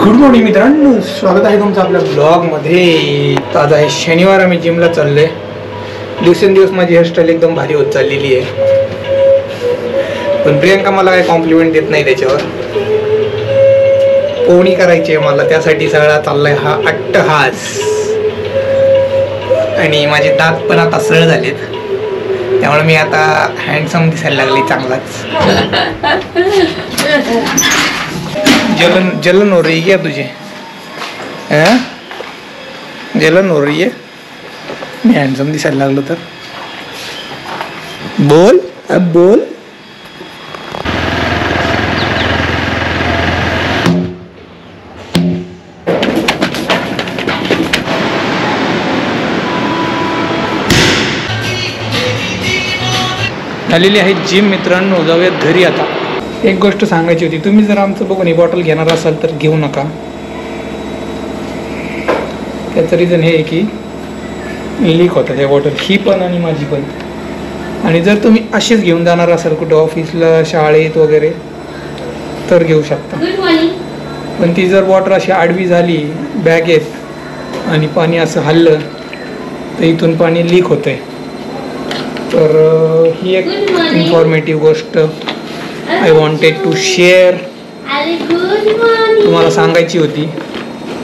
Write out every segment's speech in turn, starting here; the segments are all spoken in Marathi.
गुड मॉर्निंग मित्रांनो, स्वागत आहे तुमचं आपल्या ब्लॉगमध्ये. आज आहे शनिवार, आम्ही जिमला चाललोय. दिवसेंदिवस माझी हेअरस्टाईल एकदम भारी होत चाललेली आहे, पण प्रियंका मला काही कॉम्प्लिमेंट देत नाही. त्याच्यावर पोहणी करायची आहे मला, त्यासाठी सगळा चाललाय हा अट्टहास. आणि माझे दात पण आता सरळ झालेत, त्यामुळे मी आता हँडसम दिसायला लागले चांगलाच. जलन हो रही है क्या तुझे? जलन हो रही है? मी हँडसम दिसायला लागलो तर बोल, अब बोल. आलेली आहे जिम मित्रांनो, जाऊयात घरी आता. एक गोष्ट सांगायची होती, तुम्ही जर आमचं बघून ही बॉटल घेणार असाल तर घेऊ नका. त्याचं रिझन हे आहे की लीक होतं त्या बॉटल, ही पण आणि माझी पण. आणि जर तुम्ही अशीच घेऊन जाणार असाल कुठं ऑफिसला, शाळेत वगैरे, तर घेऊ शकता. पण ती जर बॉटल अशी आडवी झाली बॅगेत आणि पाणी असं हल्लं तर इथून पाणी लीक होतंय. तर ही एक इन्फॉर्मेटिव्ह गोष्ट आय वॉन्टेड टू शेअर, तुम्हाला सांगायची होती.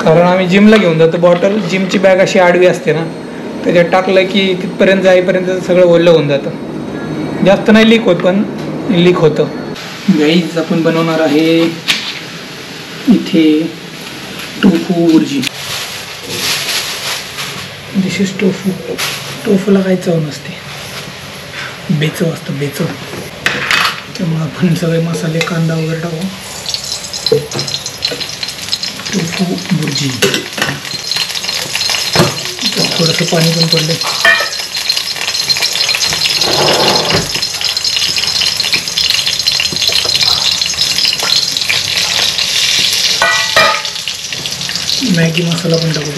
कारण आम्ही जिमला घेऊन जातो बॉटल, जिमची बॅग अशी आडवी असते ना, त्याच्यात टाकलं की तिथपर्यंत जाईपर्यंत सगळं ओलं होऊन जातं. जास्त नाही लीक होत, पण लीक होतं. गाईज, आपण बनवणार आहे इथे tofu bhurji. This is tofu. टोफूला काही चव नसते, बेचव असतं, बेचव. त्यामुळे आपण सगळे मसाले, कांदा वगैरे टाकू. टोफू बुर्जी. थोडंसं पाणी पण पडलं. मॅगी मसाला पण टाकू.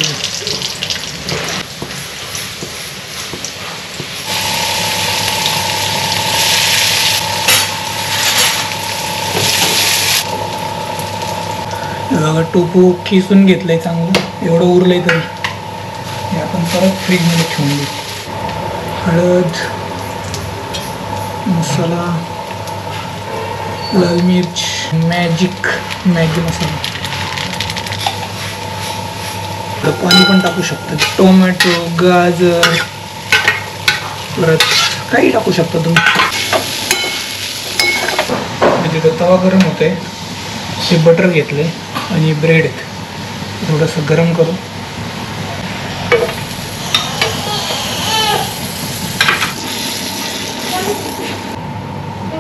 बघा, टोफू खिसून घेतलंय चांगलं, एवढं उरलंय तरी. हे आपण परत फ्रीजमध्ये ठेवून देऊ. हळद, मसाला, लाल मिर्च, मॅगी मसाला. पाणी पण टाकू शकता. टोमॅटो, गाजर, परत काही टाकू शकता तुम्ही. तिथं तवा गरम होतोय, ते बटर घेतले आणि ब्रेड थोडंसं गरम करू.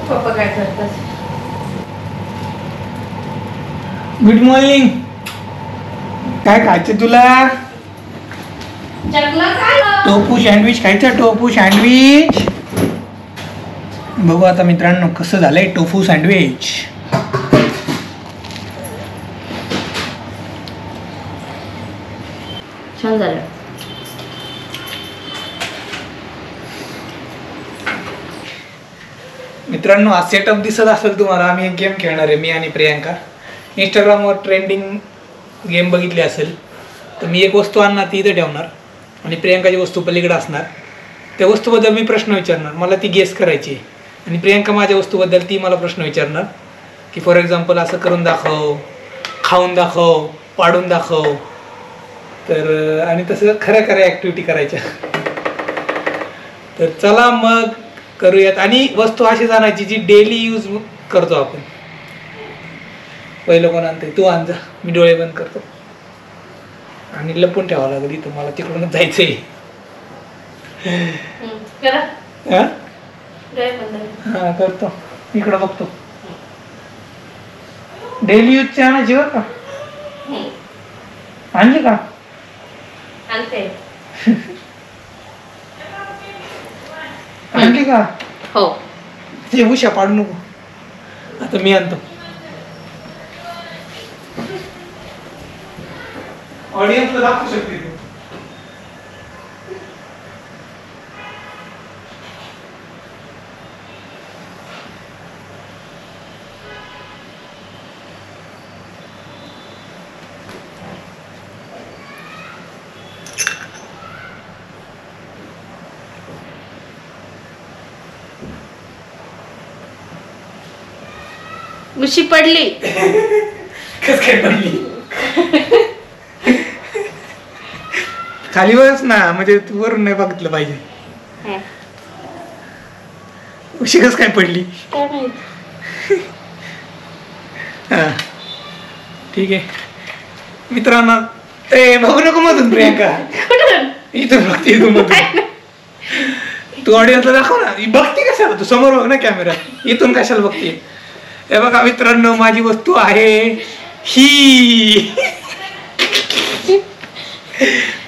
पप्पा काय करतात? Good morning. काय खायचं तुला? टोफू सँडविच खायचं. टोफू सँडविच बघू आता मित्रांनो कसं झालंय टोफू सँडविच. छान झालं. मित्रांनो, हा सेटअप दिसत असेल तुम्हाला. आम्ही एक गेम खेळणार आहे, मी आणि प्रियंका. इंस्टाग्रामवर ट्रेंडिंग गेम बघितली असेल तर मी एक वस्तू आणणार, ती इथे ठेवणार आणि प्रियंकाची वस्तू पलीकडे असणार. त्या वस्तूबद्दल मी प्रश्न विचारणार, मला ती गेस करायची आहे. आणि प्रियंका माझ्या वस्तूबद्दल ती मला प्रश्न विचारणार की फॉर एक्झाम्पल असं करून दाखव, खाऊन दाखव, पाडून दाखव. तर आणि तसं खऱ्या ॲक्टिव्हिटी करायच्या. तर चला मग करूयात. आणि वस्तू अशी आणायची जी डेली यूज करतो आपण. पहिलं कोण आणतंय? तू आण जा, मी डोळे बंद करतो. आणि लपून ठेवावं लागेल इथं, मला तिकडूनच जायचंय. हा करतो, इकडं बघतो. डेली यूजची आणायची बरं का? आणली का? आणली का? हो. ते उशा पाडू नको, आता मी आणतो. ऑडियन्सला दाखवू शकते तू. उशी पडली. कस काय पडली? खाली बस ना, म्हणजे तू वरून नाही बघितलं पाहिजे. उशी कस काय पडली? काय माहिती. हा ठीक आहे मित्रांनो. ए बघू नको मधून प्रियंका. इथून बघते इथून मधून. तू ऑडियन्सला दाखव ना. बघते कशाला? तू समोर बघ ना कॅमेरा. इथून कशाला बघते? हे बघा मित्रांनो, माझी वस्तू आहे ही.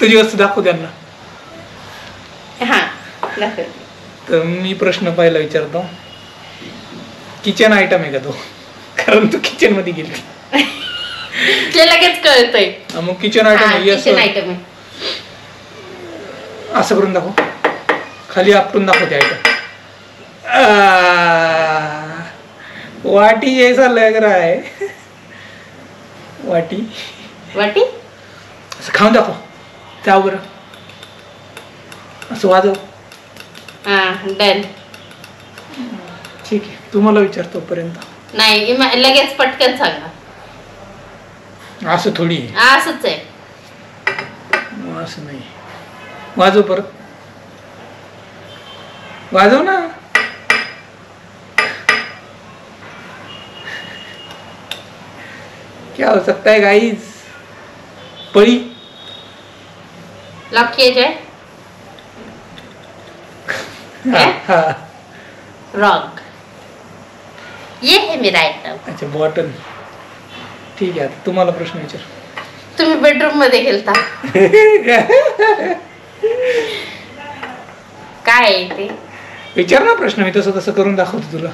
तुझी वस्तू दाखव त्यांना. तर मी प्रश्न पहिला विचारतो, किचन आयटम आहे का तो? कारण तू किचन मध्ये गेली. लगेच कळतंय. मग किचन आयटम असं करून दाखव. खाली आपटून दाखवते आयटम. वाटी जैसा लग रहा है. वाटी वाटी असं खाऊन दाखव. त्या बरं असं वाजव. डन. ठीक आहे, तुम्हाला विचारतो पर्यंत. नाही लगेच पटकन सांगा. असं थोडी असंच आहे. असं नाही. वाजव परत. वाजव ना. क्या हो सकता है गाइस? परी लॉक किया जाए. रॉन्ग. ये है मेरा आइटम. अच्छा बॉटल. ठीक आहे, तुम्हाला प्रश्न विचार. तुम्ही बेडरूम मध्ये गेलता. काय आहे ते? विचार ना प्रश्न. मी तसं करून दाखवतो तुला.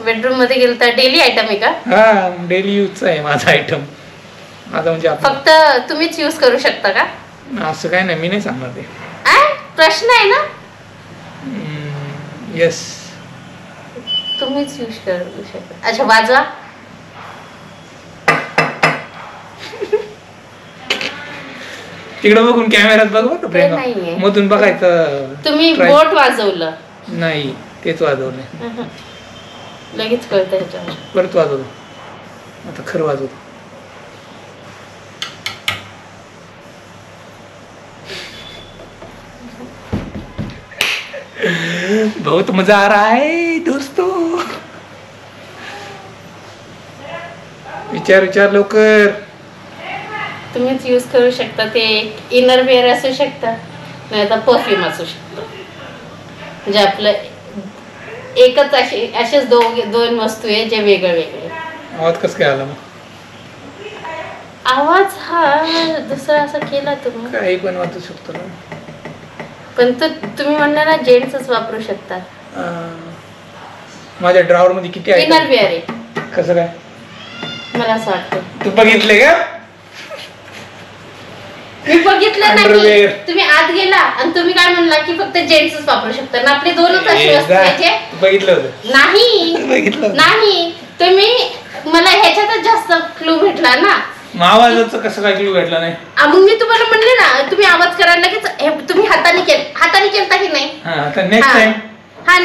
बेडरूम मध्ये गेलता. डेली आयटम आहे का? हा डेली यूजचा आहे माझा आयटम. माझा म्हणजे फक्त तुम्हीच यूज करू शकता का? असं काय नाही, मी नाही सांगणार ते. प्रश्न आहे ना. येस तुम्हीच यूज करू शकता. अच्छा वाजवा. तिकडे बघून कॅमेऱ्यात बघ प्रियंका. मधून बघायचं. तुम्ही बोट वाजवलं. नाही तेच वाजवलं. लगेच कळतं ह्याच्यावर. परत वाजवतो. आता खरं वाजवतो. बहुत मजा आ रहा है दोस्तों. विचार लवकर. तुम्हीच यूज करू शकता. ते इनर वेअर असू शकता, नाही तर परफ्यूम असू शकतं. म्हणजे आपलं एकच असेच दोन वस्तू आहे जे वेगळे वेगळे. आवाज कसं काय आला मग? आवाज हा दुसरा असा केला तुम्ही. काही पण वाचू शकतो ना. पण तुम्ही म्हणला ना जेंट्सच वापरू शकता. माझ्या ड्रॉवर मध्ये किती आहे? इनर वेअर आहे. कसं काय? मला असं वाटतं. तू बघितले का? मी बघितलं नाही. तुम्ही आत गेला आणि तुम्ही काय म्हणला की फक्त जेंट्सच वापरू शकता ना. आपले दोनच असे वस्तू आहेत. बघितलं होतं? नाही तुम्ही मला ह्याच्यातच जास्त क्लू भेटला ना. आवाजाचं कसं काय क्लू भेटला नाही? मग मी तुम्हाला म्हणले ना तुम्ही आवाज करायला लगेच तुम्ही हाताने केलता की नाही?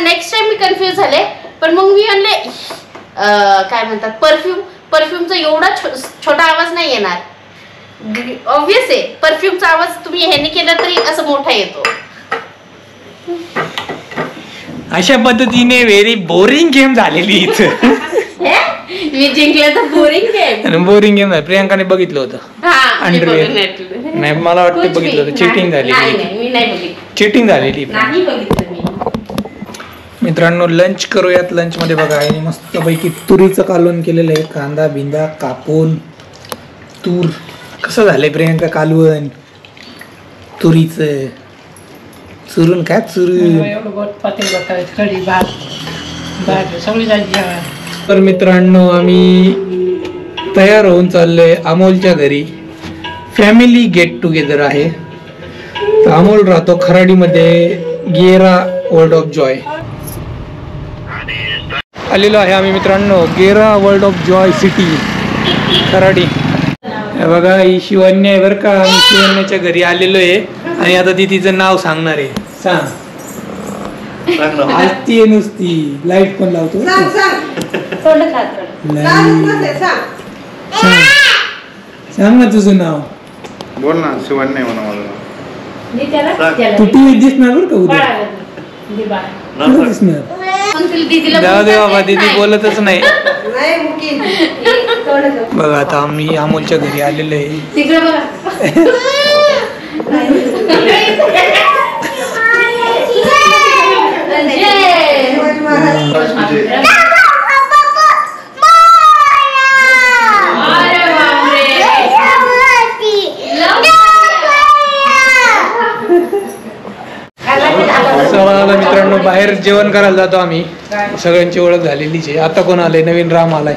नेक्स्ट टाइम मी कन्फ्युज झाले. पण मग मी म्हणले काय म्हणतात परफ्यूमचा एवढा छोटा आवाज नाही येणार. ऑब्वियस आहे परफ्यूमचा आवाज तुम्ही ह्याने केला तरी असं मोठा येतो. अशा पद्धतीने व्हेरी बोरिंग गेम झालेली इथं. मी जिंकलं तर बोरिंग गेम. प्रियंकाने बघितलं होतं. नाही मला वाटतं बघितलं होतं. चिटिंग झालेली. चिटिंग झालेली. मित्रांनो लंच करूयात. लंच मध्ये बघा आहे मस्त पैकी तुरीचं कालवण केलेलं आहे. कांदा बिंदा कापून. तूर कसं झालंय प्रियंका कालवण तुरीचं चुरून काय चुरून. तर मित्रांनो आम्ही तयार होऊन चाललोय अमोलच्या घरी. फॅमिली गेट टुगेदर आहे. तर अमोल राहतो खराडीमध्ये गेरा वर्ल्ड ऑफ जॉय. आलेलो आहे आम्ही मित्रांनो गेरा world of Joy city Kharadi. हे बघा ही शिवन्या आहे बरं का. आम्ही शिवन्याच्या घरी आलेलो आहे आणि आता ती तिचं नाव सांगणार आहे. सांग. आज ती नुसती लाईट पण लावतो. सांग ना तुझं नाव. बोल ना. शिवण नाही म्हणा मला. तू टीव्ही दिसणार बरं का उद्या. कुठं दिसणार. जाऊ दे बाबा, दीदी बोलतच नाही. बघा आता आम्ही अमोलच्या घरी आलेलो आहे. चला मित्रांनो, बाहेर जेवण करायला जातो आम्ही. सगळ्यांची ओळख झालेलीच आहे. आता कोण आलंय? नवीन राम आलाय.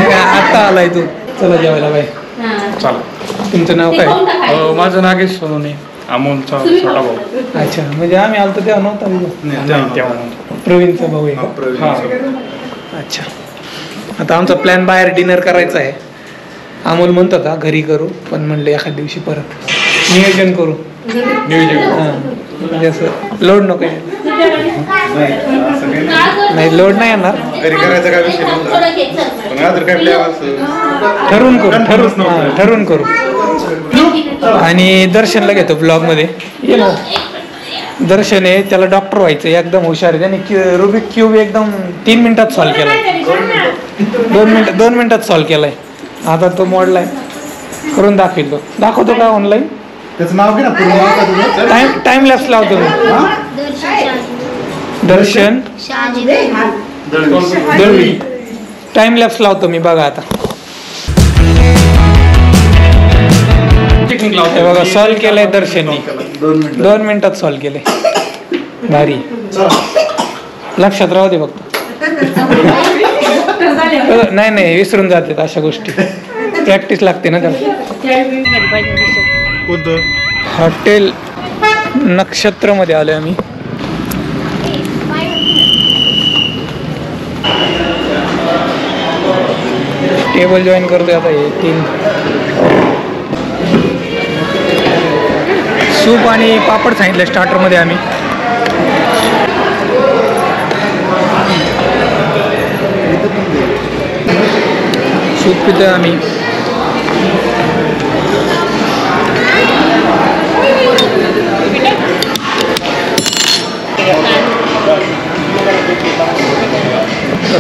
आता आलाय तू. चला जेवायला बाय. तुमचं नाव काय? माझं नागेश सोनवणे, अमोलचा छोटा भाऊ. अच्छा, म्हणजे आम्ही आलतो तेव्हा नव्हता. प्रवीणचा भाऊ आहे का? अच्छा. आता आमचा प्लॅन बाहेर डिनर करायचा आहे. अमोल म्हणत होता घरी करू, पण म्हणले एखाद दिवशी परत नियोजन करू. म्हणजे असं लोड नको. नाही लोड नाही येणार. घरी करायचा काय विषय ठरवून करू. आणि दर्शनला घेतो ब्लॉग मध्ये. ये ना दर्शन आहे, त्याला डॉक्टर व्हायचं. एकदम हुशार आहे. त्याने रुबिक क्यूब एकदम 3 मिनिटात सॉल्व्ह केलाय. 2 मिनिटात सॉल्व्ह केलाय. आता तो मोडलाय. करून दाखवतो. दाखवतो का ऑनलाईन? त्याचं नाव काय? टाइम लॅप्स लावतो मी. दर्शन दळवी. टाइम लॅप्स लावतो मी. बघा आता हे बघा सॉल्व्ह केलंय दर्शननी. 2 मिनिटात सॉल्व्ह केलंय. भारी. लक्षात राहू दे फक्त. नाही विसरून जातात अशा गोष्टी. प्रॅक्टिस लागते ना त्याला. कोणतं हॉटेल नक्षत्र मध्ये आलोय आम्ही. टेबल जॉईन करतोय आता. हे 3 सूप आणि पापड सांगितलं स्टार्टर मध्ये आम्ही. सूप पितोय आम्ही.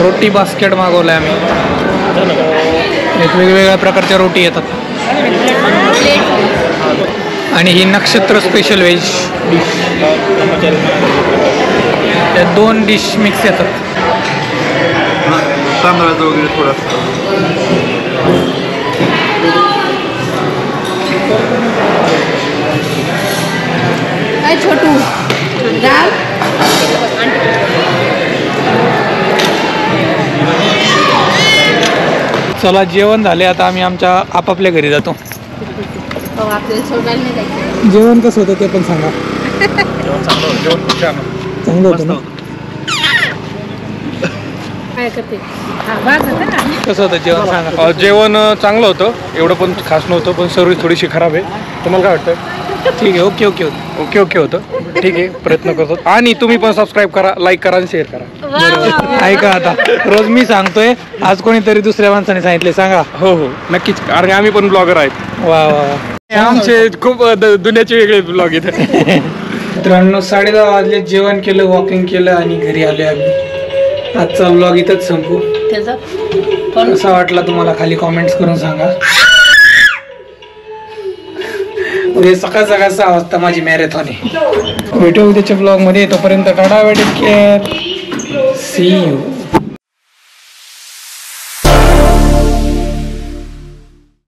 रोटी बास्केट मागवलाय आम्ही. वेगवेगळ्या प्रकारच्या रोटी येतात. आणि ही नक्षत्र स्पेशल व्हेज डिश. त्या 2 डिश मिक्स येतात. तांदळाचं वगैरे थोडंसं. काय छोटू डाळ. चला जेवण झाले. आता आम्ही आमच्या आपापल्या घरी जातो. जेवण कसं होतं ते पण सांगा. चांगलं होतं ना? कसं होतं जेवण सांगा. जेवण चांगलं होतं. एवढं पण खास नव्हतं, पण सर्विस थोडीशी खराब आहे. तुम्हाला काय वाटतं? ठीक आहे. ओके होतं. ठीक आहे, प्रयत्न करतो. आणि तुम्ही पण सबस्क्राईब करा, लाईक करा आणि शेअर करा. बरोबर. ऐका आता रोज मी सांगतोय, आज कोणीतरी दुसऱ्या माणसाने सांगितले. सांगा. हो नक्कीच. कारण आम्ही पण ब्लॉगर आहेत. वा. आमचे खूप दुनियाचे वेगळे ब्लॉग आहेत. मित्रांनो 10:30 वाजले. जेवण केलं, वॉकिंग केलं आणि घरी आलोय आम्ही. आजचा ब्लॉग इथंच संपू. कसा वाटला तुम्हाला खाली कॉमेंट्स करून सांगा. उद्या सकाळ 6 वाजता माझी मॅरेथॉन आहे. भेटू उद्याच्या ब्लॉग मध्ये. तोपर्यंत tata, take care, see you.